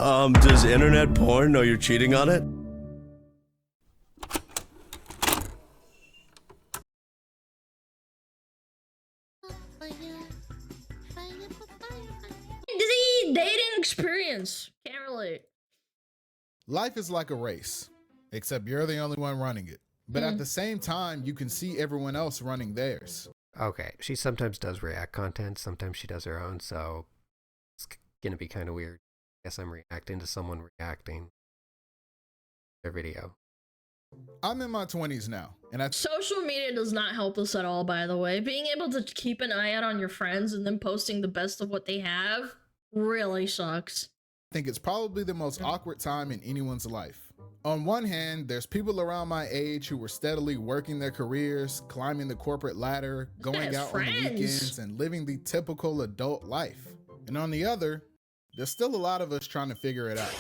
Does internet porn know you're cheating on it? Dating experience. Can't relate. Life is like a race, except you're the only one running it. But at the same time, you can see everyone else running theirs. Okay, she sometimes does react content, sometimes she does her own, so it's gonna be kind of weird. I guess I'm reacting to someone reacting to their video. I'm in my 20s now, and Social media does not help us at all, by the way. Being able to keep an eye out on your friends and then posting the best of what they have really sucks. I think it's probably the most awkward time in anyone's life. On one hand, there's people around my age who were steadily working their careers, climbing the corporate ladder, going out on the weekends, and living the typical adult life. And on the other, there's still a lot of us trying to figure it out.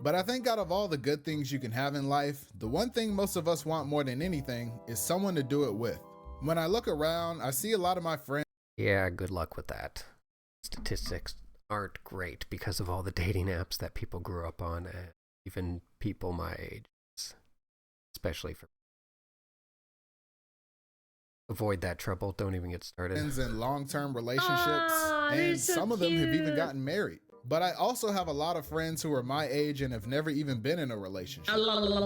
But I think out of all the good things you can have in life, the one thing most of us want more than anything is someone to do it with. When I look around, I see a lot of my friends. Yeah, good luck with that. Statistics aren't great because of all the dating apps that people grew up on, and even people my age, especially for. Avoid that trouble. Don't even get started. In long-term relationships, and so some of them have even gotten married. But I also have a lot of friends who are my age and have never even been in a relationship.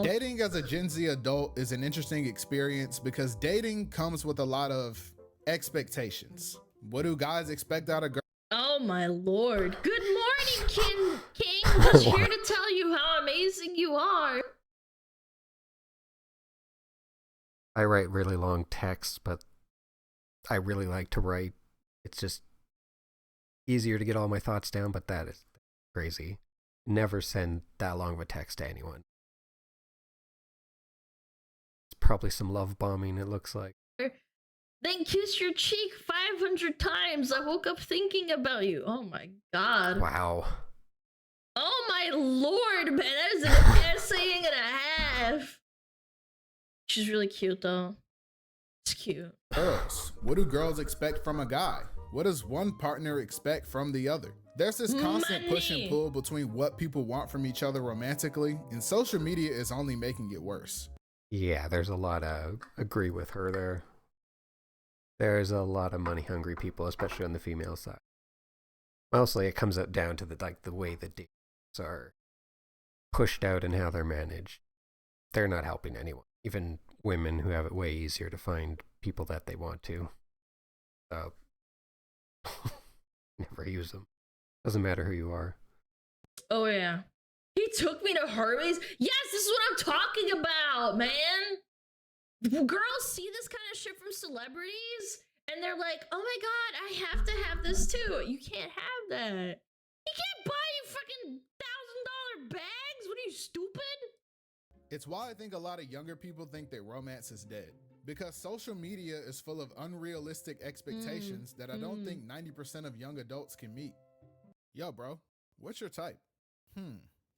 Dating as a Gen Z adult is an interesting experience because dating comes with a lot of expectations. What do guys expect out of girls? Oh my lord. Good morning, King. Just here to tell you how amazing you are. I write really long texts, but I really like to write. It's just easier to get all my thoughts down, but that is crazy. Never send that long of a text to anyone. It's probably some love bombing, it looks like. Then kiss your cheek 500 times. I woke up thinking about you. Oh my god. Wow. Oh my lord, man. That is an essay and a half. She's really cute, though. It's cute. Girls. What do girls expect from a guy? What does one partner expect from the other? There's this constant push and pull between what people want from each other romantically, and social media is only making it worse. Yeah, there's a lot of agree with her there. There's a lot of money-hungry people, especially on the female side. Mostly, it comes up down to the way the dates are pushed out and how they're managed. They're not helping anyone. Even women who have it way easier to find people that they want to. So, never use them. Doesn't matter who you are. Oh yeah. He took me to Hermes. Yes, this is what I'm talking about, man. Girls see this kind of shit from celebrities and they're like, oh my god, I have to have this too. You can't have that. He can't buy you fucking $1,000 bags. What are you, stupid? It's why I think a lot of younger people think that romance is dead. Because social media is full of unrealistic expectations that I don't think 90% of young adults can meet. Yo, bro, what's your type?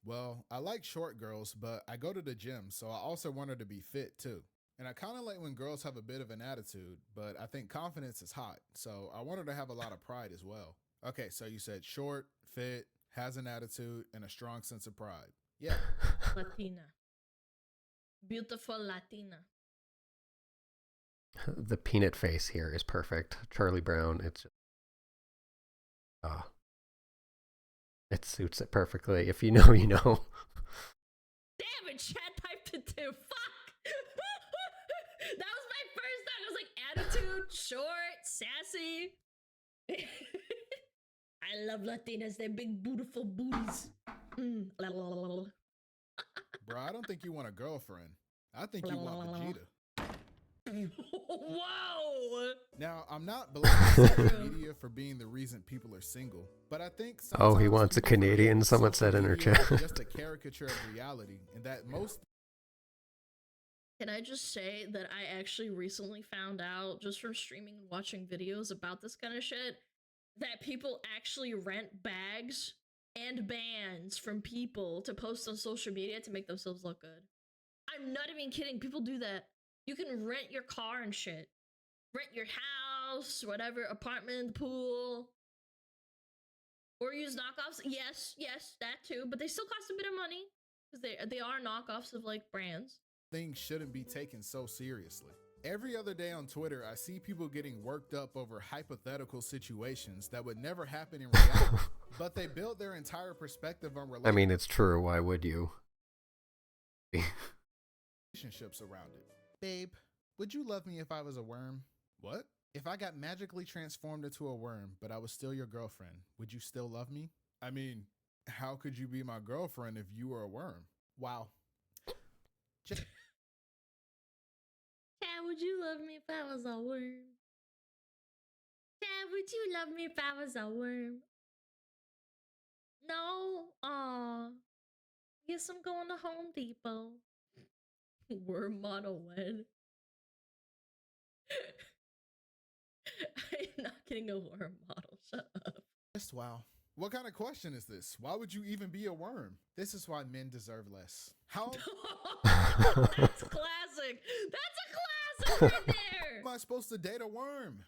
Well, I like short girls, but I go to the gym, so I also want her to be fit too. And I kind of like when girls have a bit of an attitude, but I think confidence is hot, so I want her to have a lot of pride as well. Okay, so you said short, fit, has an attitude, and a strong sense of pride. Yeah. Latina. Beautiful Latina. The peanut face here is perfect. Charlie Brown, it's it suits it perfectly. If you know, you know. Damn it, chat typed it too. Fuck. That was my first thought. It was like attitude, short, sassy. I love Latinas. They're big, beautiful booties. Bro, I don't think you want a girlfriend. I think you want Vegeta. Whoa! Now, I'm not blaming social media for being the reason people are single, but I think oh, he wants a Canadian, someone said in her chat. Just a caricature of reality, and that most. Can I just say that I actually recently found out, just from streaming and watching videos about this kind of shit, that people actually rent bags and bands from people to post on social media to make themselves look good. I'm not even kidding. People do that. You can rent your car and shit. Rent your house, whatever, apartment, pool. Or use knockoffs. Yes, that too. But they still cost a bit of money because they are knockoffs of like brands. Things shouldn't be taken so seriously. Every other day on Twitter, I see people getting worked up over hypothetical situations that would never happen in reality, but they build their entire perspective on I mean, it's true. Why would you? relationships around it. Babe, would you love me if I was a worm? What? If I got magically transformed into a worm, but I was still your girlfriend, would you still love me? I mean, how could you be my girlfriend if you were a worm? Wow. Dad, would you love me if I was a worm? Dad, would you love me if I was a worm? No? Aw. Guess I'm going to Home Depot. Worm model when? I'm not getting a worm model. Shut up. Just wow. What kind of question is this? Why would you even be a worm? This is why men deserve less. How That's classic. That's a classic right there. am I supposed to date a worm?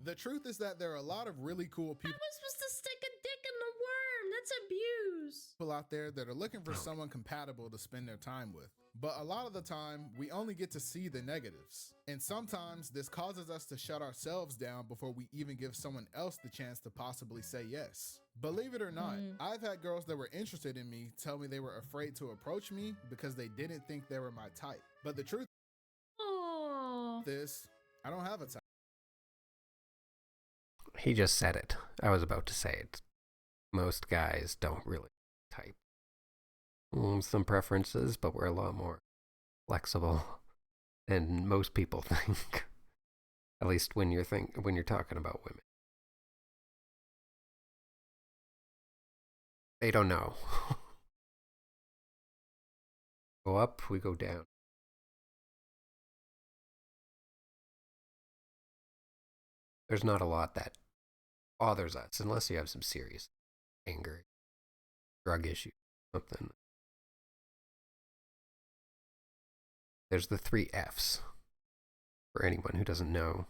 The truth is that there are a lot of really cool How people am I supposed to stick a dick in the worm? That's abuse. out there that are looking for someone compatible to spend their time with. But a lot of the time, we only get to see the negatives. And sometimes this causes us to shut ourselves down before we even give someone else the chance to possibly say yes. Believe it or not, I've had girls that were interested in me tell me they were afraid to approach me because they didn't think they were my type. But the truth is, I don't have a type. He just said it. I was about to say it. Most guys don't really type. Some preferences, but we're a lot more flexible than most people think. At least when you're talking about women. They don't know. Go up, we go down. There's not a lot that bothers us unless you have some serious anger, drug issue, something. There's the 3 F's for anyone who doesn't know.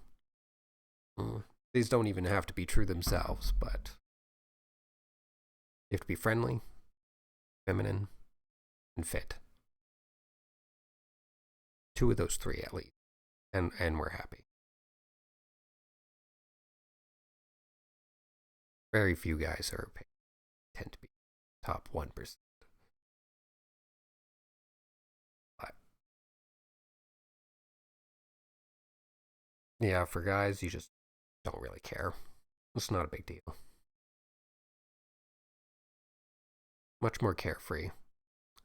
These don't even have to be true themselves, but you have to be friendly, feminine, and fit. 2 of those 3 at least, and we're happy. Very few guys tend to be top 1%. But yeah, for guys, you just don't really care. It's not a big deal. Much more carefree.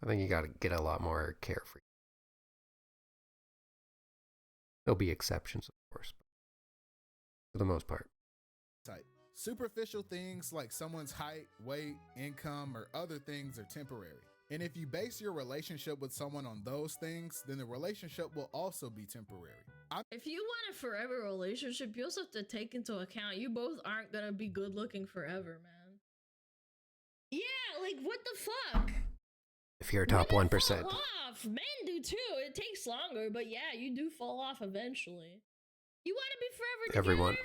I think you gotta get a lot more carefree. There'll be exceptions, of course, but for the most part. Type. Superficial things like someone's height, weight, income, or other things are temporary. And if you base your relationship with someone on those things, then the relationship will also be temporary. If you want a forever relationship, you also have to take into account you both aren't gonna be good looking forever, man. Yeah, like what the fuck? If you're top 1%. Fall off. Men do too. It takes longer, but yeah, you do fall off eventually. You want to be forever together? Everyone.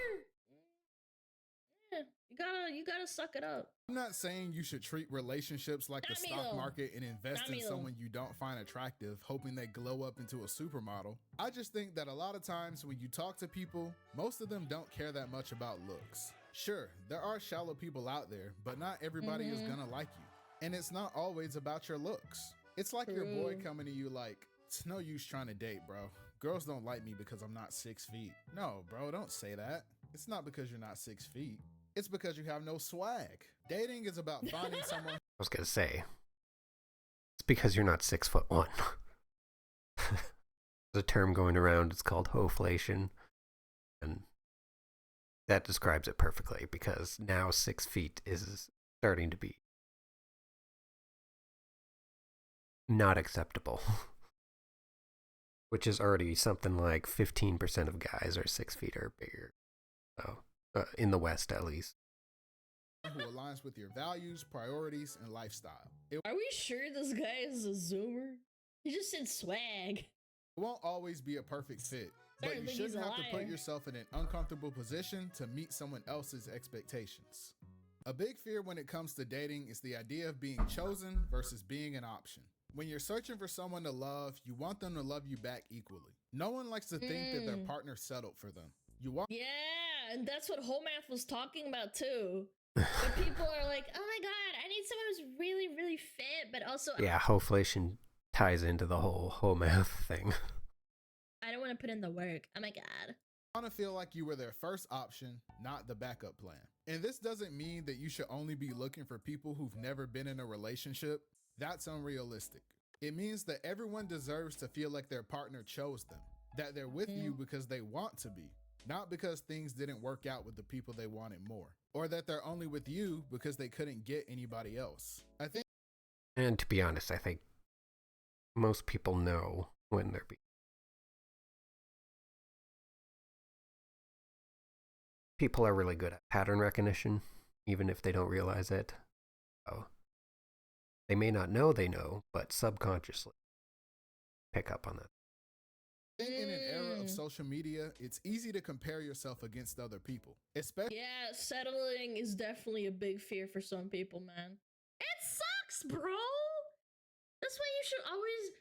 Yeah, you gotta suck it up. I'm not saying you should treat relationships like the stock market and invest in someone you don't find attractive, hoping they glow up into a supermodel. I just think that a lot of times when you talk to people, most of them don't care that much about looks. Sure, there are shallow people out there, but not everybody is gonna like you. And it's not always about your looks. It's like your boy coming to you like, it's no use trying to date, bro. Girls don't like me because I'm not 6 feet. No, bro, don't say that. It's not because you're not 6 feet. It's because you have no swag. Dating is about finding someone. I was gonna say, it's because you're not 6'1". There's a term going around. It's called hoflation, and that describes it perfectly. Because now 6 feet is starting to be not acceptable, which is already something like 15% of guys are 6 feet or bigger. So. In the West, at least. Who aligns with your values, priorities, and lifestyle. Are we sure this guy is a zoomer? He just said swag. It won't always be a perfect fit, but you shouldn't have to put yourself in an uncomfortable position to meet someone else's expectations. A big fear when it comes to dating is the idea of being chosen versus being an option. When you're searching for someone to love, you want them to love you back equally. No one likes to think that their partner settled for them. You want Yeah, and that's what Whole Math was talking about too. But people are like, oh my god, I need someone who's really, really fit, but also Yeah, Hoflation ties into the whole math thing. I don't want to put in the work. Oh my god. to feel like you were their first option, not the backup plan. And this doesn't mean that you should only be looking for people who've never been in a relationship. That's unrealistic. It means that everyone deserves to feel like their partner chose them, that they're with you because they want to be, not because things didn't work out with the people they wanted more, or that they're only with you because they couldn't get anybody else. And to be honest, I think most people know when they're being. People are really good at pattern recognition, even if they don't realize it. So they may not know they know, but subconsciously pick up on that. In an era of social media, it's easy to compare yourself against other people, especially. Yeah, settling is definitely a big fear for some people, man. It sucks, bro. That's why you should always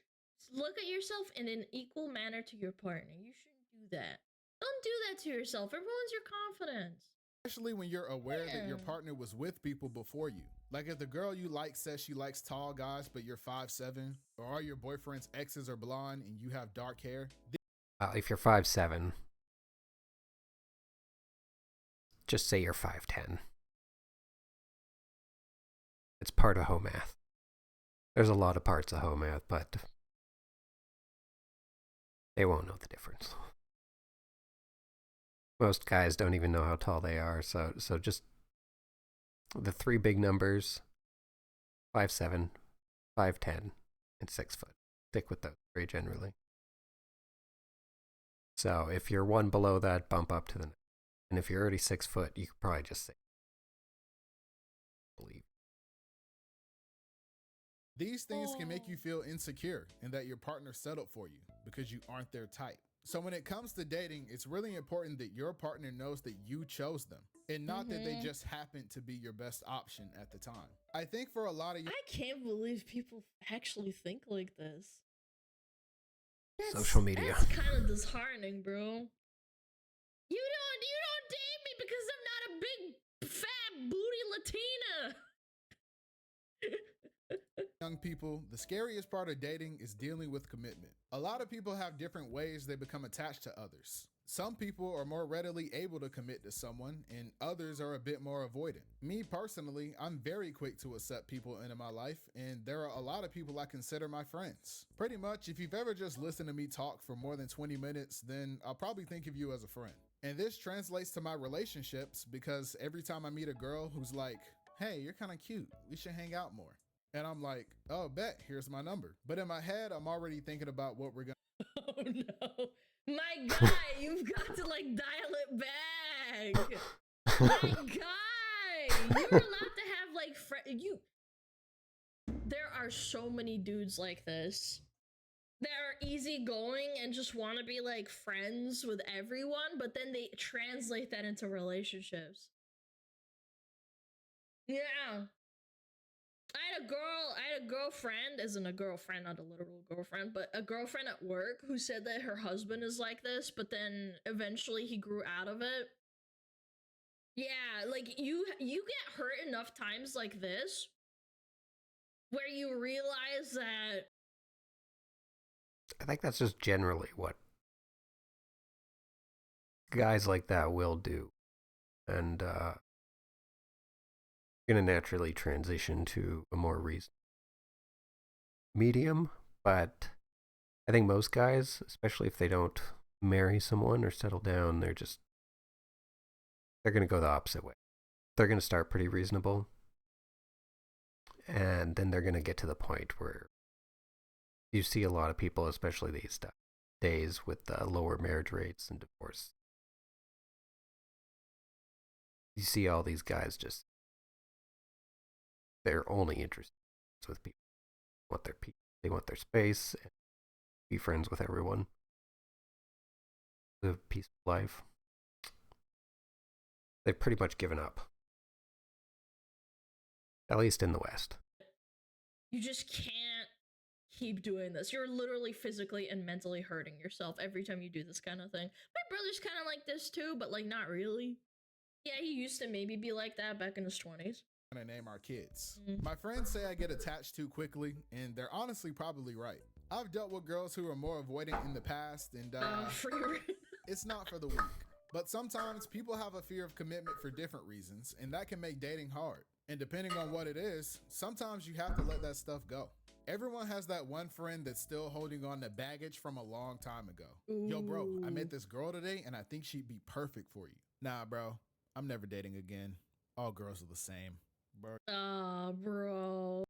look at yourself in an equal manner to your partner. You shouldn't do that. Don't do that to yourself. It ruins your confidence. Especially when you're aware that your partner was with people before you. Like if the girl you like says she likes tall guys, but you're 5'7", or all your boyfriend's exes are blonde and you have dark hair. If you're 5'7", just say you're 5'10". It's part of home math. There's a lot of parts of home math, but they won't know the difference. Most guys don't even know how tall they are, so just the three big numbers: 5'7", 5'10", and 6 foot. Stick with those three generally. So if you're one below that, bump up to the next. And if you're already 6 foot, you could probably just say, believe. These things can make you feel insecure and that your partner settled for you because you aren't their type. So when it comes to dating, it's really important that your partner knows that you chose them and not that they just happened to be your best option at the time. I think for a lot of you, I can't believe people actually think like this. Social media. That's kind of disheartening, bro. You don't date me because I'm not a big fat booty Latina. young people, the scariest part of dating is dealing with commitment. A lot of people have different ways they become attached to others. Some people are more readily able to commit to someone, and others are a bit more avoidant. Me personally, I'm very quick to accept people into my life, and there are a lot of people I consider my friends. Pretty much, if you've ever just listened to me talk for more than 20 minutes, then I'll probably think of you as a friend. And this translates to my relationships because every time I meet a girl who's like, hey, you're kind of cute, we should hang out more. And I'm like, oh, bet, here's my number. But in my head, I'm already thinking about what we're gonna. Oh no. My guy, you've got to like dial it back. My guy, you're allowed to have like there are so many dudes like this that are easygoing and just want to be like friends with everyone, but then they translate that into relationships. Yeah. I had a girlfriend, isn't a girlfriend, not a literal girlfriend, but a girlfriend at work who said that her husband is like this, but then eventually he grew out of it. Yeah, like you get hurt enough times like this where you realize that I think that's just generally what guys like that will do. And going to naturally transition to a more reasonable medium, but I think most guys, especially if they don't marry someone or settle down, they're going to go the opposite way. They're going to start pretty reasonable, and then they're going to get to the point where you see a lot of people, especially these days with lower marriage rates and divorce. You see all these guys just, they're only interested with people. They want their space and be friends with everyone. Live a peaceful life. They've pretty much given up. At least in the West. You just can't keep doing this. You're literally physically and mentally hurting yourself every time you do this kind of thing. My brother's kind of like this too, but like not really. Yeah, he used to maybe be like that back in his 20s. Gonna name our kids. My friends say I get attached too quickly, and they're honestly probably right. I've dealt with girls who are more avoidant in the past, and it's not for the weak. But sometimes people have a fear of commitment for different reasons, and that can make dating hard. And depending on what it is, sometimes you have to let that stuff go. Everyone has that one friend that's still holding on to baggage from a long time ago. Yo, bro, I met this girl today, and I think she'd be perfect for you. Nah, bro, I'm never dating again. All girls are the same. Bro. Bro.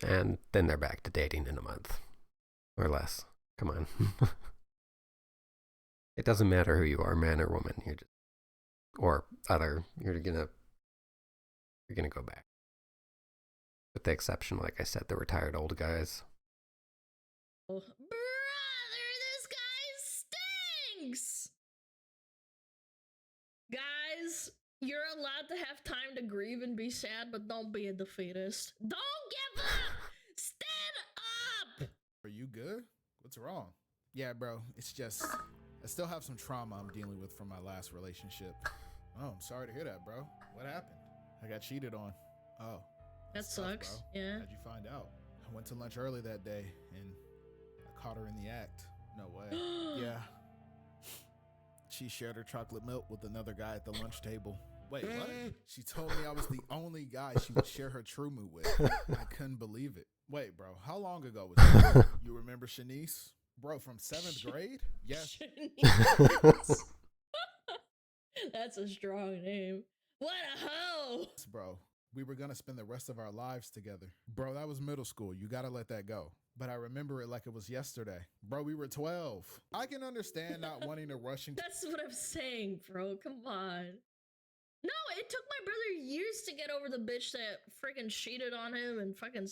And then they're back to dating in a month. Or less. Come on. It doesn't matter who you are, man or woman. You're just, or other. You're gonna go back. With the exception, like I said, the retired old guys. Brother, this guy stinks! Guys, you're allowed to have time to grieve and be sad, but don't be a defeatist. Don't give up! Stand up! Are you good? What's wrong? Yeah, bro, it's just, I still have some trauma I'm dealing with from my last relationship. Oh, I'm sorry to hear that, bro. What happened? I got cheated on. Oh. That sucks, tough, yeah. How'd you find out? I went to lunch early that day, and I caught her in the act. No way. Yeah. She shared her chocolate milk with another guy at the lunch table. Wait, what? She told me I was the only guy she would share her Trumu with. I couldn't believe it. Wait, bro, how long ago was that? You remember Shanice? Bro, from 7th grade? Yes. That's a strong name. What a hoe! Bro, we were gonna spend the rest of our lives together. Bro, that was middle school. You gotta let that go. But I remember it like it was yesterday. Bro, we were 12. I can understand not wanting to rush into— That's what I'm saying, bro. Come on. No, it took my brother years to get over the bitch that freaking cheated on him and fucking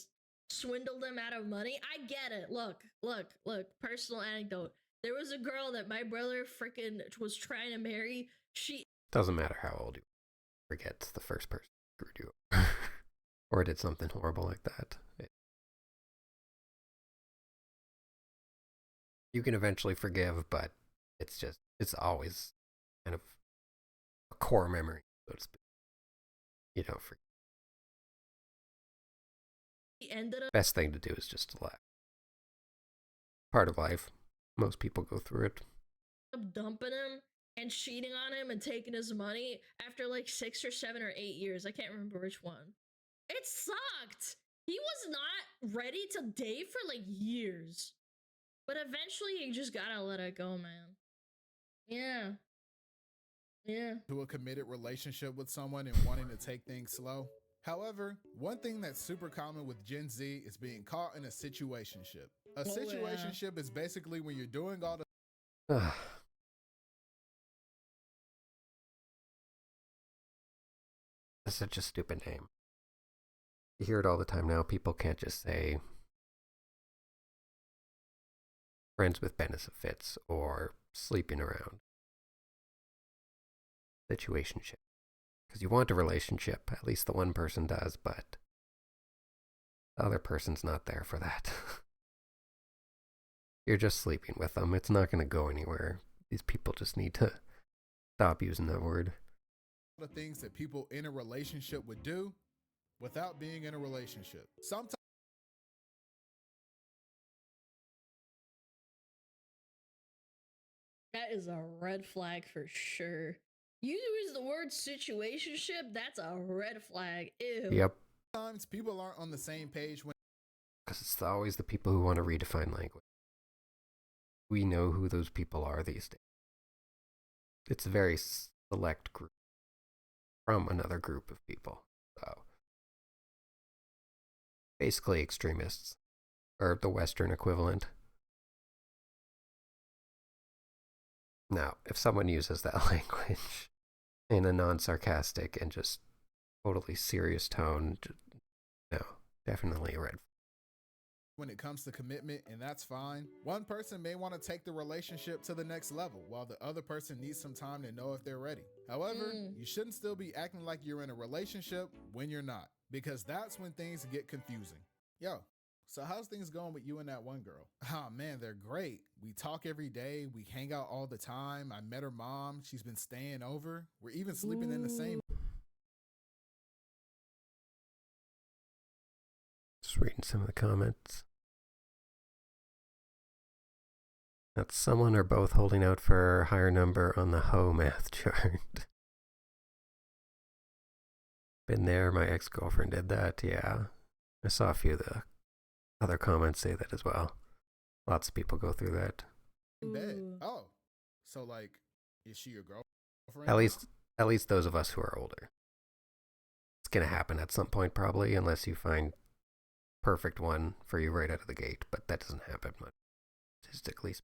swindled him out of money. I get it. Look. Personal anecdote. There was a girl that my brother freaking was trying to marry. She— Doesn't matter how old you are. Forget the first person who screwed you over. Or did something horrible like that. You can eventually forgive, but it's always kind of a core memory, so to speak. You don't forget. He ended up— Best thing to do is just to laugh. Part of life. Most people go through it. dumping him and cheating on him and taking his money after like 6 or 7 or 8 years. I can't remember which one. It sucked. He was not ready to date for like years. But eventually you just gotta let it go, man. Yeah. To a committed relationship with someone and wanting to take things slow. However, one thing that's super common with Gen Z is being caught in a situationship. A situationship is basically when you're doing all the— That's such a stupid name. You hear it all the time now. People can't just say friends with benefits or sleeping around. Situationship. Because you want a relationship, at least the one person does, but the other person's not there for that. You're just sleeping with them. It's not going to go anywhere. These people just need to stop using that word. The things that people in a relationship would do without being in a relationship. Sometimes that is a red flag for sure. You use the word situationship, that's a red flag. Ew. Yep. Sometimes people aren't on the same page when— Because it's always the people who want to redefine language. We know who those people are these days. It's a very select group from another group of people. So basically extremists, or the Western equivalent. Now, if someone uses that language in a non-sarcastic and just totally serious tone, no, definitely a red flag. When it comes to commitment, and that's fine. One person may want to take the relationship to the next level, while the other person needs some time to know if they're ready. However, you shouldn't still be acting like you're in a relationship when you're not. because that's when things get confusing. Yo, so how's things going with you and that one girl? Oh man, they're great. We talk every day. We hang out all the time. I met her mom. She's been staying over. We're even sleeping in the same. Just reading some of the comments. That's someone or both holding out for a higher number on the hoe math chart. Been there, my ex-girlfriend did that, yeah. I saw a few of the other comments say that as well. Lots of people go through that. In bed. Oh, so like, is she your girlfriend? At least those of us who are older. It's gonna happen at some point probably, unless you find perfect one for you right out of the gate, but that doesn't happen much statistically.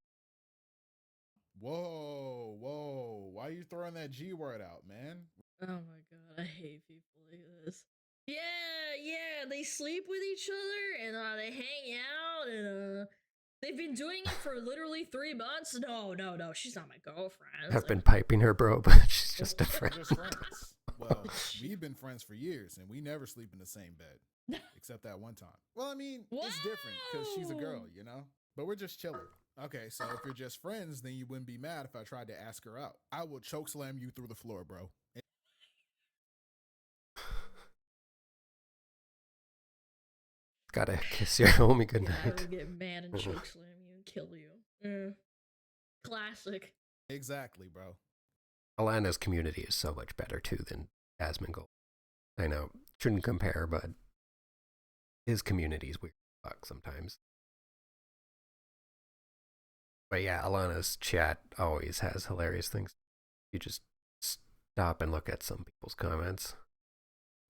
Whoa, why are you throwing that G word out, man? Oh my god, I hate people like this. Yeah, they sleep with each other and they hang out and they've been doing it for literally 3 months. No, she's not my girlfriend. I've been piping her, bro, but she's just a friend. Just friends. Well, we've been friends for years and we never sleep in the same bed, except that one time. Well, I mean, it's different because she's a girl, you know? But we're just chilling. Okay, so if you're just friends, then you wouldn't be mad if I tried to ask her out. I will choke slam you through the floor, bro. Gotta kiss your homie goodnight. I would get mad and choke slam you and kill you. Classic. Exactly, bro. Alana's community is so much better too than Asmongold. I know, shouldn't compare, but his community's weird fuck sometimes. But yeah, Alana's chat always has hilarious things. You just stop and look at some people's comments.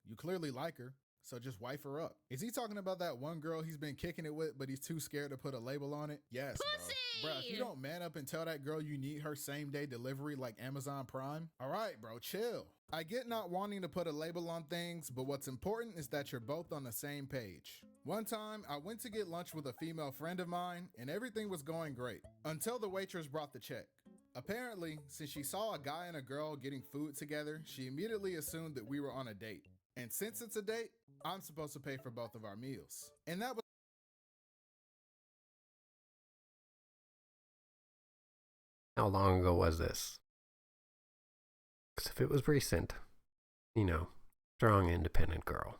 You clearly like her, so just wife her up. Is he talking about that one girl he's been kicking it with, but he's too scared to put a label on it? Yes, Pussy! Bro, if you don't man up and tell that girl you need her same day delivery like Amazon Prime, all right, bro, chill. I get not wanting to put a label on things, but what's important is that you're both on the same page. One time, I went to get lunch with a female friend of mine, and everything was going great, until the waitress brought the check. Apparently, since she saw a guy and a girl getting food together, she immediately assumed that we were on a date. And since it's a date, I'm supposed to pay for both of our meals. And that was How long ago was this? Because if it was recent, you know, strong, independent girl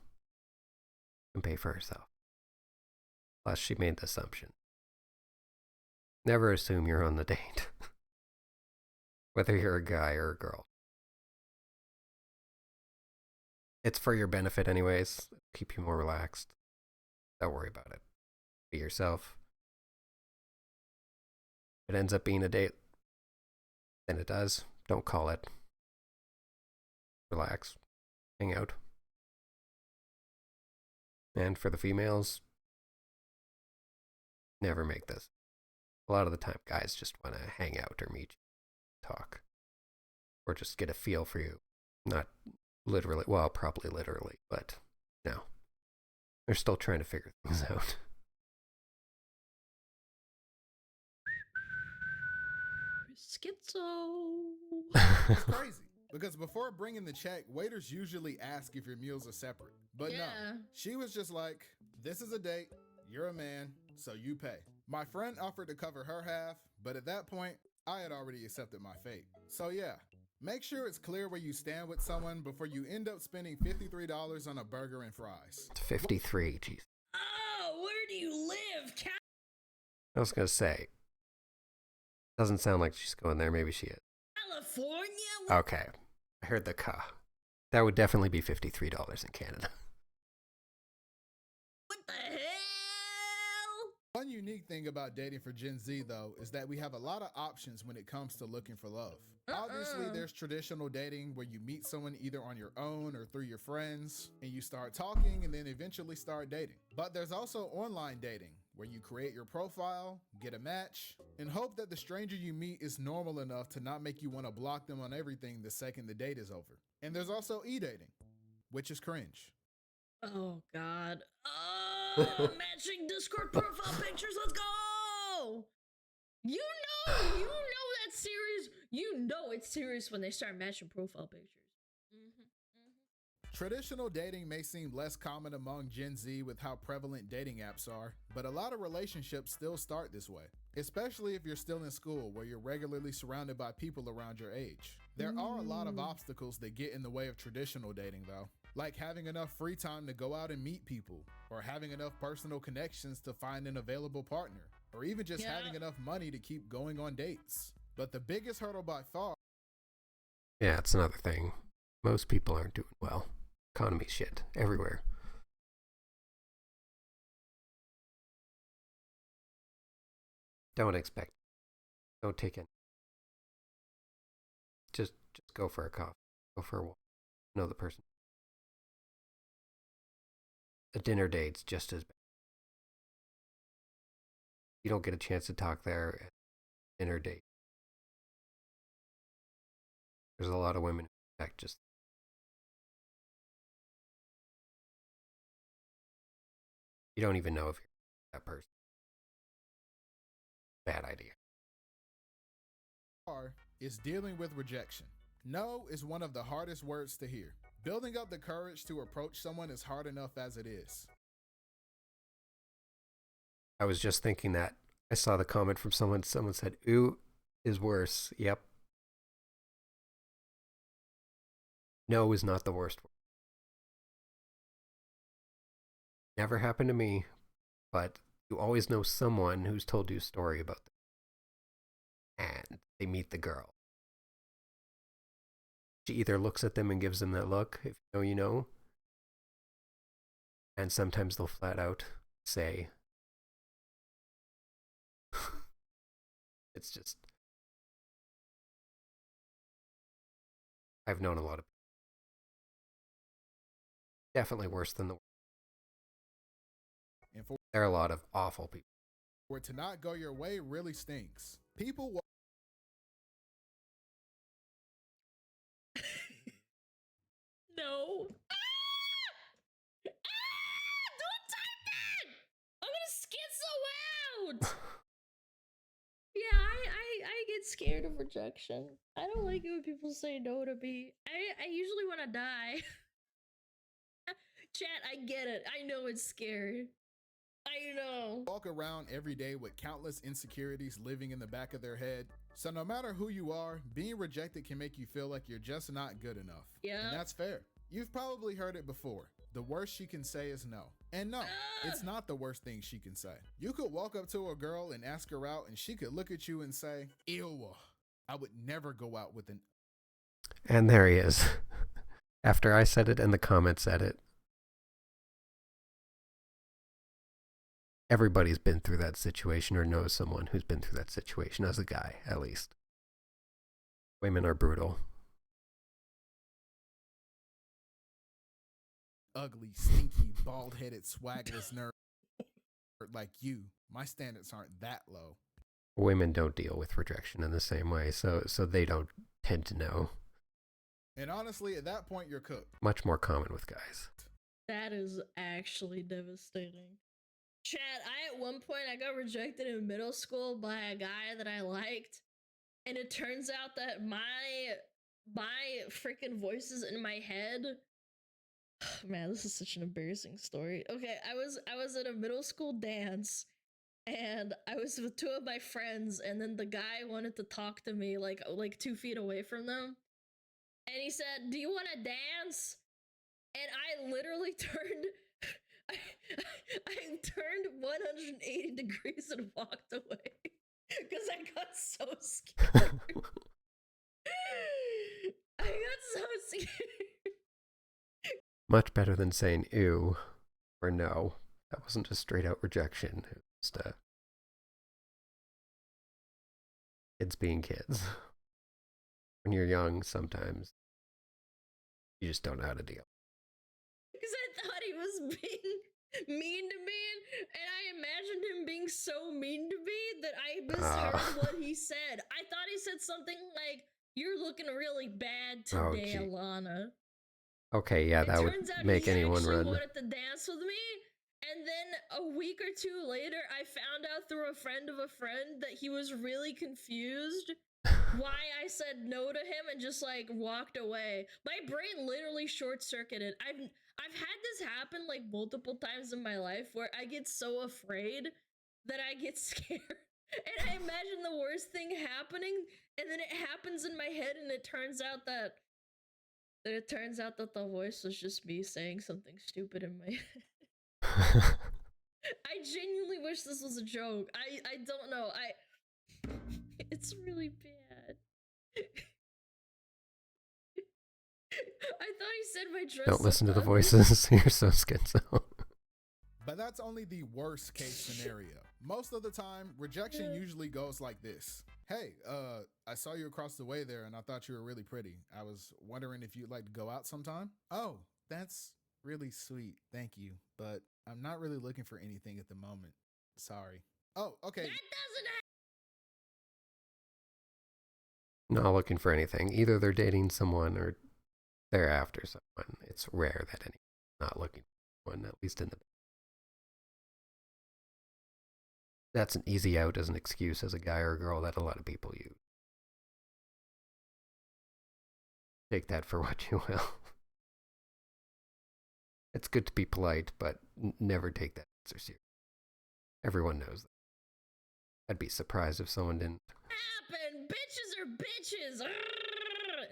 can pay for herself. Plus, she made the assumption. Never assume you're on the date, whether you're a guy or a girl. It's for your benefit anyways. Keep you more relaxed. Don't worry about it. Be yourself. If it ends up being a date, then it does. Don't call it. Relax. Hang out. And for the females, never make this. A lot of the time, guys just want to hang out or meet you, talk, or just get a feel for you. Not literally, well, probably literally, but no. They're still trying to figure things out. Schizo. It's crazy. Because before bringing the check, waiters usually ask if your meals are separate. But no, she was just like, this is a date, you're a man, so you pay. My friend offered to cover her half, but at that point, I had already accepted my fate. So yeah, make sure it's clear where you stand with someone before you end up spending $53 on a burger and fries. 53, jeez. Oh, where do you live, Cal? I was going to say, doesn't sound like she's going there, maybe she is. California? Okay, I heard the ka. That would definitely be $53 in Canada. What the hell? One unique thing about dating for Gen Z, though, is that we have a lot of options when it comes to looking for love. Obviously, there's traditional dating where you meet someone either on your own or through your friends, and you start talking and then eventually start dating. But there's also online dating, where you create your profile, get a match, and hope that the stranger you meet is normal enough to not make you want to block them on everything the second the date is over. And there's also e-dating, which is cringe. Oh, God. Oh, matching Discord profile pictures. Let's go. You know that series. You know it's serious when they start matching profile pictures. Traditional dating may seem less common among Gen Z with how prevalent dating apps are, but a lot of relationships still start this way, especially if you're still in school where you're regularly surrounded by people around your age. There are a lot of obstacles that get in the way of traditional dating though, like having enough free time to go out and meet people, or having enough personal connections to find an available partner, or even just having enough money to keep going on dates. But the biggest hurdle by far... Yeah, it's another thing. Most people aren't doing well. Economy shit everywhere. Don't expect. Don't take it. Just go for a coffee. Go for a walk. Know the person. A dinner date's just as bad. You don't get a chance to talk there at dinner date. There's a lot of women who act just... You don't even know if you're that person. Bad idea. Is dealing with rejection. No is one of the hardest words to hear. Building up the courage to approach someone is hard enough as it is. I was just thinking that. I saw the comment from someone. Someone said, "Ooh is worse." Yep. No is not the worst word. Never happened to me, but you always know someone who's told you a story about them. And they meet the girl. She either looks at them and gives them that look, if you know, you know. And sometimes they'll flat out say, it's just... I've known a lot of people. Definitely worse than the... And for there are a lot of awful people. For it to not go your way really stinks. People... No. Don't type that! I'm gonna skid so loud! Yeah, I get scared of rejection. I don't like it when people say no to me. I usually want to die. Chat, I get it. I know it's scary. I know. Walk around every day with countless insecurities living in the back of their head. So no matter who you are, being rejected can make you feel like you're just not good enough. Yeah. And that's fair. You've probably heard it before. The worst she can say is no. And no, it's not the worst thing she can say. You could walk up to a girl and ask her out and she could look at you and say, "Ew, I would never go out with an..." And there he is. After I said it and the comments said it. Everybody's been through that situation or knows someone who's been through that situation, as a guy, at least. Women are brutal. Ugly, stinky, bald-headed, swagless nerd like you. My standards aren't that low. Women don't deal with rejection in the same way, so they don't tend to know. And honestly, at that point, you're cooked. Much more common with guys. That is actually devastating. Chat, at one point I got rejected in middle school by a guy that I liked, and it turns out that my freaking voices in my head... Man, this is such an embarrassing story. Okay, I was at a middle school dance, and I was with two of my friends, and then the guy wanted to talk to me like 2 feet away from them, and he said, "Do you want to dance?" And I literally turned... I turned 180 degrees and walked away because I got so scared. I got so scared. Much better than saying ew or no. That wasn't a straight out rejection. It was just kids being kids. When you're young, sometimes you just don't know how to deal. Because I thought he was being mean to me, and I imagined him being so mean to me that I misheard what he said. I thought he said something like, "You're looking really bad today, Alana." Okay, yeah, that would make anyone run. He wanted to dance with me, and then a week or two later, I found out through a friend of a friend that he was really confused why I said no to him and just like walked away. My brain literally short circuited. I've had this happen like multiple times in my life where I get so afraid that I get scared. And I imagine the worst thing happening, and then it happens in my head, and it turns out that the voice was just me saying something stupid in my head. I genuinely wish this was a joke. I don't know. It's really bad. I thought he said my dress. Don't listen to the voices. You're so schizo. But that's only the worst case scenario. Most of the time, rejection usually goes like this. Hey, I saw you across the way there and I thought you were really pretty. I was wondering if you'd like to go out sometime? Oh, that's really sweet. Thank you. But I'm not really looking for anything at the moment. Sorry. Oh, okay. That doesn't Not looking for anything. Either they're dating someone or they're after someone. It's rare that anyone's not looking for one, at least in the... That's an easy out as an excuse as a guy or a girl that a lot of people use. Take that for what you will. It's good to be polite, but never take that answer seriously. Everyone knows that. I'd be surprised if someone didn't. happen. Bitches are bitches.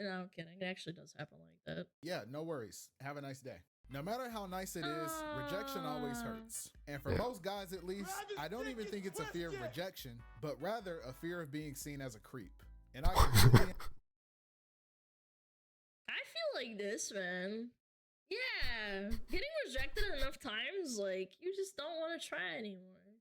No, I'm kidding. It actually does happen like that. Yeah, no worries. Have a nice day. No matter how nice it is, rejection always hurts. And for most guys at least, I don't even think it's a fear of rejection, but rather a fear of being seen as a creep. And I completely... I feel like this, man. Yeah, getting rejected enough times, like, you just don't want to try anymore.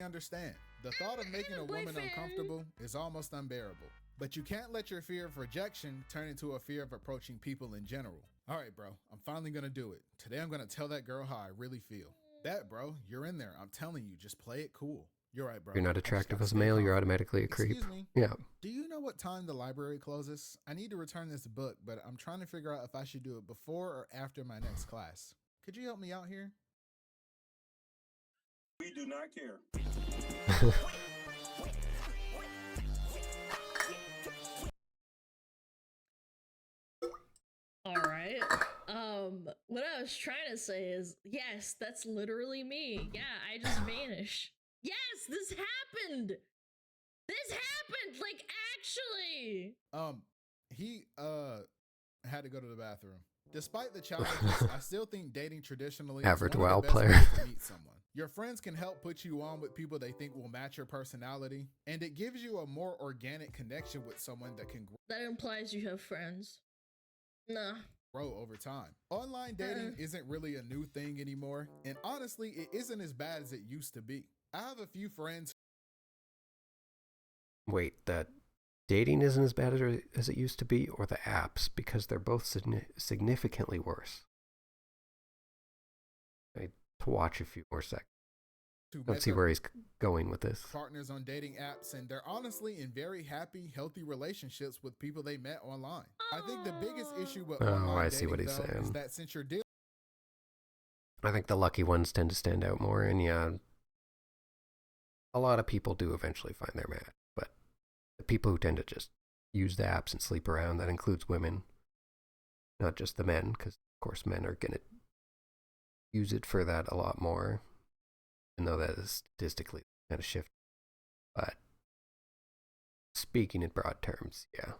understand. The thought of making a woman uncomfortable is almost unbearable. But you can't let your fear of rejection turn into a fear of approaching people in general. All right, bro, I'm finally gonna do it. Today I'm gonna tell that girl how I really feel. That, bro, you're in there. I'm telling you, just play it cool. You're right, bro. You're not attractive as a male, you're automatically a creep. Excuse me. Yeah. Do you know what time the library closes? I need to return this book, but I'm trying to figure out if I should do it before or after my next class. Could you help me out here? We do not care. All right. What I was trying to say is, yes, that's literally me. Yeah, I just vanished. Yes, this happened. This happened, like, actually. He had to go to the bathroom. Despite the challenges, I still think dating traditionally Average is one WoW of the best player. ways to meet someone. Your friends can help put you on with people they think will match your personality, and it gives you a more organic connection with someone that can That implies you have friends. Nah. grow over time. Online dating isn't really a new thing anymore, and honestly, it isn't as bad as it used to be. I have a few friends. Wait, that dating isn't as bad as it used to be, or the apps, because they're both significantly worse. I need to watch a few more seconds. Let's see where he's going with this. Partners on dating apps, and they're honestly in very happy, healthy relationships with people they met online. I think the biggest issue with online I see what dating, he's though, saying. is that since you're dealing I think the lucky ones tend to stand out more, and yeah, a lot of people do eventually find their match, but the people who tend to just use the apps and sleep around, that includes women, not just the men, because of course men are going to use it for that a lot more, even though that is statistically kind of shifted. But speaking in broad terms, yeah.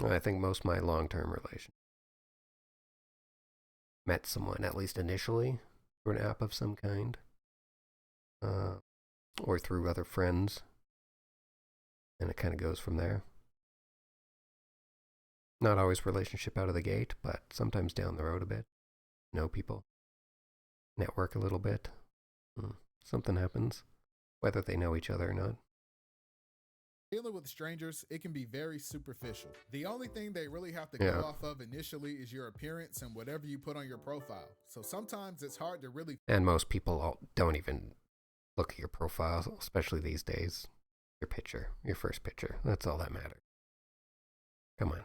I think most of my long-term relations met someone, at least initially, through an app of some kind, or through other friends, and it kind of goes from there. Not always relationship out of the gate, but sometimes down the road a bit. Know people, network a little bit, something happens, whether they know each other or not. dealing with strangers, it can be very superficial. The only thing they really have to go off of initially is your appearance and whatever you put on your profile. So sometimes it's hard to really... And most people don't even look at your profile, especially these days. Your picture, your first picture, that's all that matters. Come on.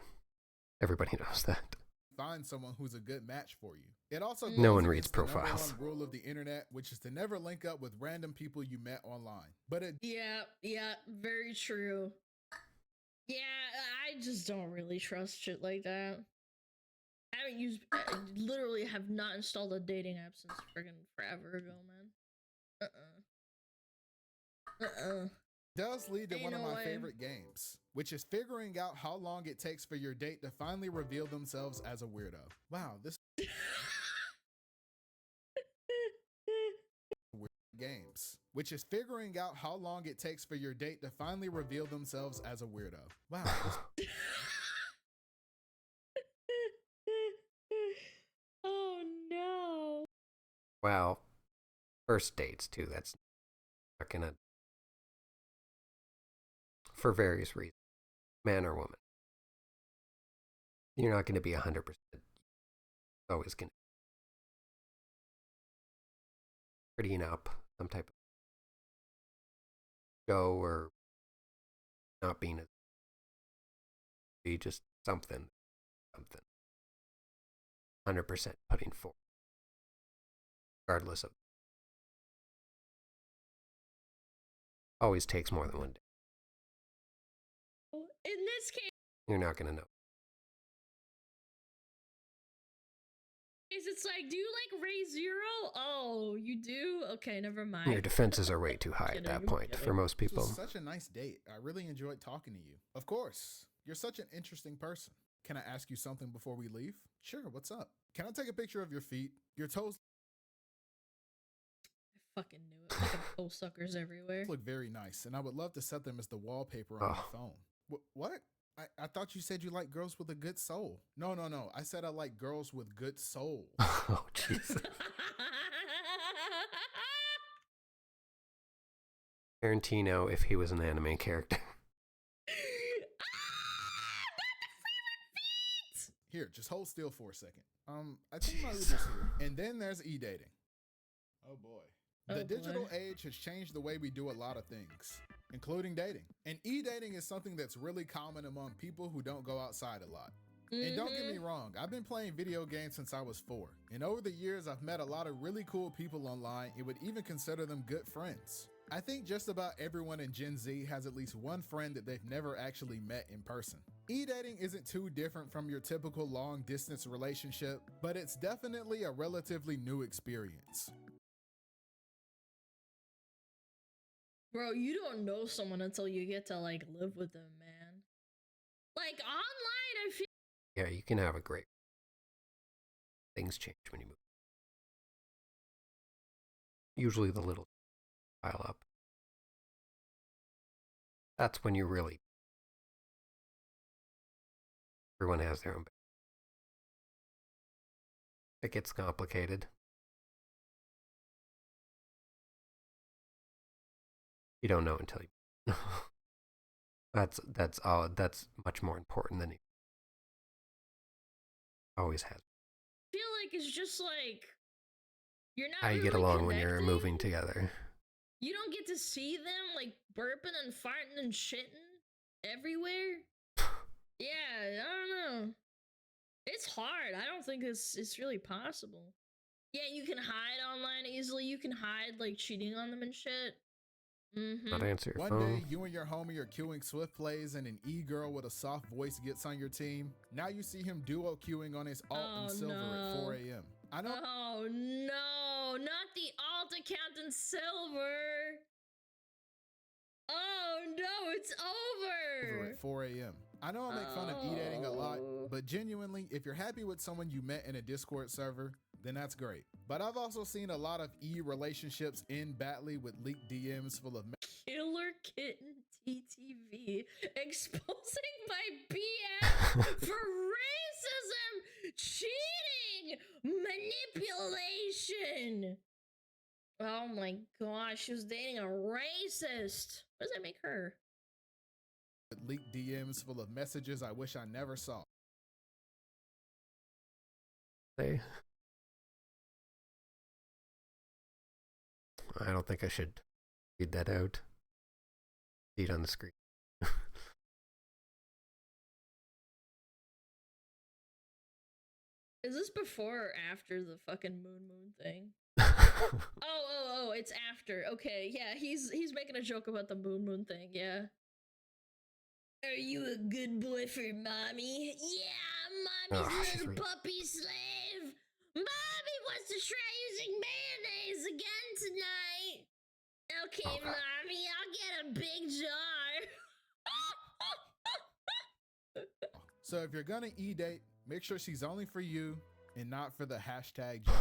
Everybody knows that. find someone who's a good match for you. It also goes No one reads against the number profiles. one rule of the internet, which is to never link up with random people you met online. But it Yeah, very true. Yeah, I just don't really trust shit like that. I literally have not installed a dating app since friggin' forever ago, man. does lead to Ain't one of no my way. favorite games, which is figuring out how long it takes for your date to finally reveal themselves as a weirdo. Wow, this games, which is figuring out how long it takes for your date to finally reveal themselves as a weirdo. Wow, this Oh no. Well, first dates too. That's not gonna, for various reasons, man or woman. You're not going to be 100%. Always going to prettying up some type of show or not being a, be just something. 100% putting forward, regardless of. Always takes more than one day. In this case, You're not going to know. it's like, do you like Ray Zero? Oh, you do? Okay, never mind. Your defenses are way too high at that point for most was people. such a nice date. I really enjoyed talking to you. Of course, you're such an interesting person. Can I ask you something before we leave? Sure, what's up? Can I take a picture of your feet? Your toes I fucking knew it. Fucking toe suckers everywhere. look very nice, and I would love to set them as the wallpaper on my phone. What? I thought you said you like girls with a good soul. No. I said I like girls with good souls. Oh, Jesus. Tarantino, if he was an anime character. Here, just hold still for a second. I think my Uber's here. And then there's e-dating. Oh boy. The digital age has changed the way we do a lot of things, including dating. And e-dating is something that's really common among people who don't go outside a lot. And don't get me wrong, I've been playing video games since I was 4. And over the years, I've met a lot of really cool people online and would even consider them good friends. I think just about everyone in Gen Z has at least one friend that they've never actually met in person. E-dating isn't too different from your typical long-distance relationship, but it's definitely a relatively new experience. Bro, you don't know someone until you get to like live with them, man. Like online, I feel Yeah, you can have a great. Things change when you move. Usually the little pile up. That's when you really. Everyone has their own. It gets complicated. You don't know until you. That's all. That's much more important than it always has. like it's just like you're not How you really get along when you're connecting. moving together. You don't get to see them like burping and farting and shitting everywhere. Yeah, I don't know. It's hard. I don't think it's really possible. Yeah, you can hide online easily. You can hide like cheating on them and shit. Not answer your One phone. day, you and your homie are queuing Swift plays and an e-girl with a soft voice gets on your team. Now you see him duo queuing on his alt and silver at 4 a.m. I know. Oh no, not the alt account in silver. Oh no, it's over. At 4 a.m. I know I make fun of e-dating a lot, but genuinely, if you're happy with someone you met in a Discord server, then that's great. But I've also seen a lot of e-relationships end badly with leaked DMs full of Killer Kitten TTV exposing my BF for racism, cheating, manipulation. Oh my gosh, she was dating a racist. What does that make her? leaked DMs full of messages I wish I never saw. Say. I don't think I should read that out. See it on the screen. Is this before or after the fucking moon thing? Oh, it's after. Okay, yeah, he's making a joke about the moon thing, yeah. Are you a good boy for mommy? Yeah, mommy's little puppy slave. Mommy wants to try using mayonnaise again tonight. Okay, mommy, I'll get a big jar. So if you're gonna e-date, make sure she's only for you and not for the hashtag joke.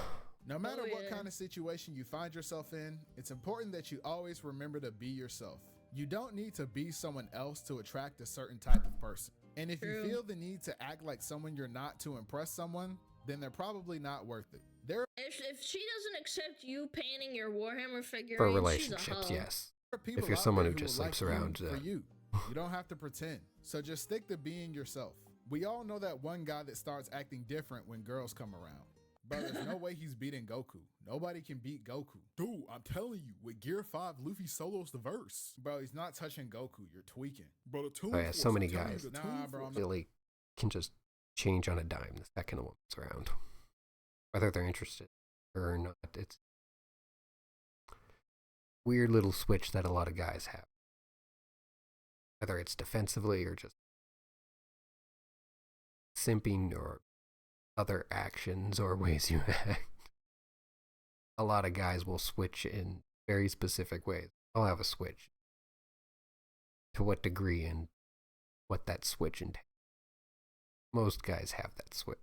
No matter what kind of situation you find yourself in, it's important that you always remember to be yourself. You don't need to be someone else to attract a certain type of person. And if you feel the need to act like someone you're not to impress someone, then they're probably not worth it. If she doesn't accept you painting your Warhammer figure for relationships, yes. If you're someone who just sleeps around, for you don't have to pretend. So just stick to being yourself. We all know that one guy that starts acting different when girls come around. But there's no way he's beating Goku. Nobody can beat Goku. Dude, I'm telling you, with Gear 5, Luffy solos the verse. Bro, he's not touching Goku. You're tweaking. Bro, the Toon Force, so many guys bro, really can just change on a dime the second a woman's around. Whether they're interested or not, it's a weird little switch that a lot of guys have. Whether it's defensively or just simping or other actions or ways you act. A lot of guys will switch in very specific ways. I'll have a switch. To what degree and what that switch entails. Most guys have that switch.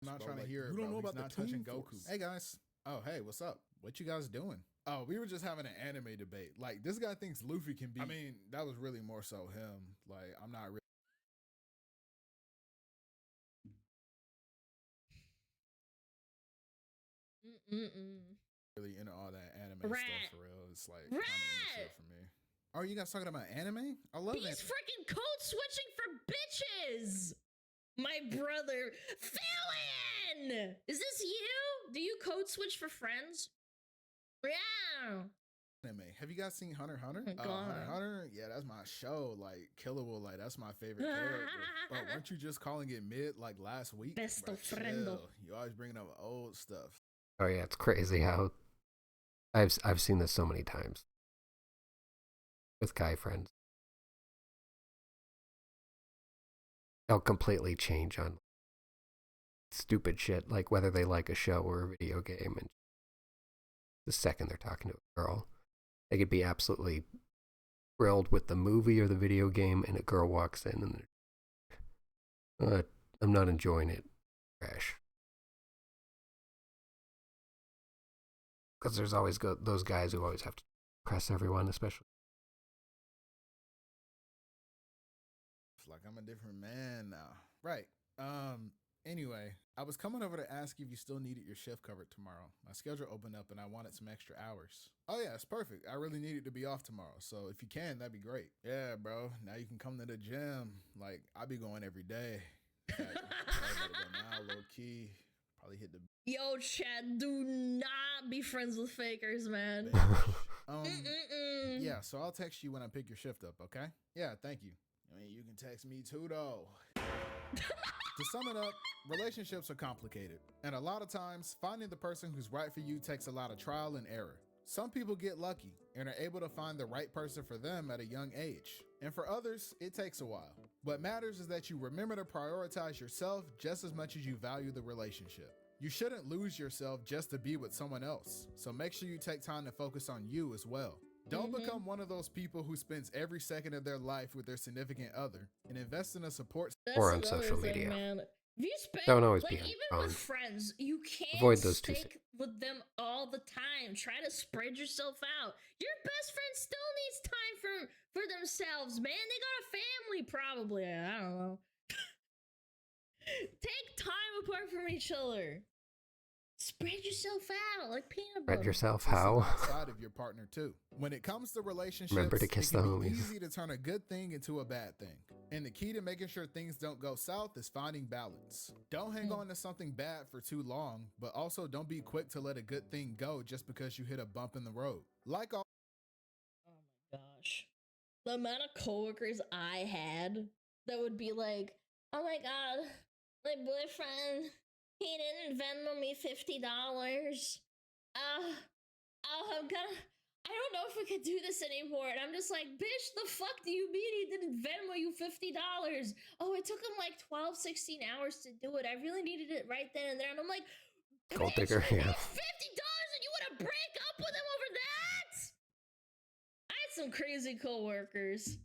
I'm not trying to hear it, bro. You don't know about not touching Goku. Hey guys. Oh, hey, what's up? What you guys doing? Oh, we were just having an anime debate. Like, this guy thinks Luffy can be. I mean, that was really more so him. Like, I'm not really. Really into all that anime stuff for real. It's like kind of immature for me. Oh, you guys talking about anime? I love He's freaking code switching for bitches. My brother, Philin! Is this you? Do you code switch for friends? Yeah. Anime. Have you guys seen Hunter x Hunter? Oh, Hunter x Hunter? Yeah, that's my show. Like, Killable, like, that's my favorite character. But weren't you just calling it mid, like, last week? Besto friendo. You always bringing up old stuff. Oh yeah, it's crazy how I've seen this so many times with guy friends. They'll completely change on stupid shit, like whether they like a show or a video game, and the second they're talking to a girl, they could be absolutely thrilled with the movie or the video game, and a girl walks in and they're, I'm not enjoying it. Trash. Because there's always those guys who always have to impress everyone, especially. It's like I'm a different man now. Right. Anyway, I was coming over to ask if you still needed your shift covered tomorrow. My schedule opened up and I wanted some extra hours. Oh yeah, it's perfect. I really needed to be off tomorrow. So if you can, that'd be great. Yeah, bro. Now you can come to the gym. Like, I be going every day. Go now, low key. Probably hit the... Yo, Chad, do not be friends with fakers, man. Yeah, so I'll text you when I pick your shift up, okay? Yeah, thank you. I mean, you can text me too, though. To sum it up, relationships are complicated. And a lot of times, finding the person who's right for you takes a lot of trial and error. Some people get lucky and are able to find the right person for them at a young age. And for others, it takes a while. What matters is that you remember to prioritize yourself just as much as you value the relationship. You shouldn't lose yourself just to be with someone else. So make sure you take time to focus on you as well. Don't become one of those people who spends every second of their life with their significant other, and invest in a support or on social media. Man. If you spend, don't always like, be even with friends, you can't avoid those two stick with them all the time. Try to spread yourself out. Your best friend still needs time for themselves, man. They got a family, probably. I don't know. Take time apart from each other. Spread yourself out like peanut butter. Spread yourself how? Outside of your partner too. When it comes to relationships, remember to kiss the homies. It's easy to turn a good thing into a bad thing. And the key to making sure things don't go south is finding balance. Don't hang on to something bad for too long, but also don't be quick to let a good thing go just because you hit a bump in the road. Like all... Oh my gosh. The amount of coworkers I had that would be like, oh my god, My boyfriend, he didn't Venmo me $50. I don't know if we could do this anymore. And I'm just like, bitch, the fuck do you mean he didn't Venmo you $50? Oh, it took him like 12, 16 hours to do it. I really needed it right then and there. And I'm like, Gold bitch, digger, yeah. it's $50 and you want to break up with him over that? I had some crazy coworkers.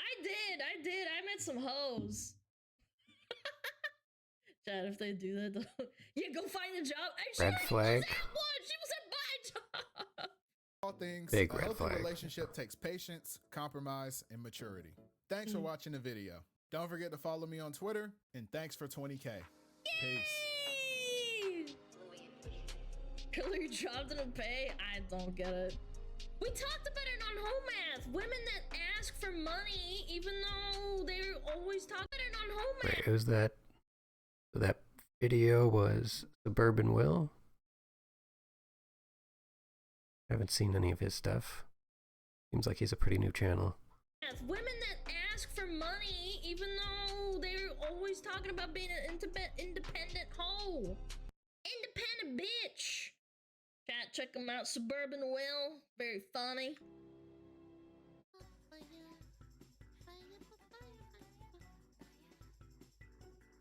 I did. I met some hoes. Chad, if they do that, yeah, go find a job. Red flag. She was at my job. All things, Big a red healthy flag. relationship takes patience, compromise, and maturity. Thanks for watching the video. Don't forget to follow me on Twitter, and thanks for 20K. Peace. Hillary dropped in a pay? I don't get it. We talked about it on Home Math. Women that ask for money, even though they're always talking about it on Home Math. Wait, who's that? So that video was Suburban Will? I haven't seen any of his stuff. Seems like he's a pretty new channel. Women that ask for money, even though they're always talking about being an independent hoe. Independent bitch. Chat, check him out. Suburban Will. Very funny.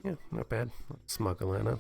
Yeah, not bad. Smug Atlanta.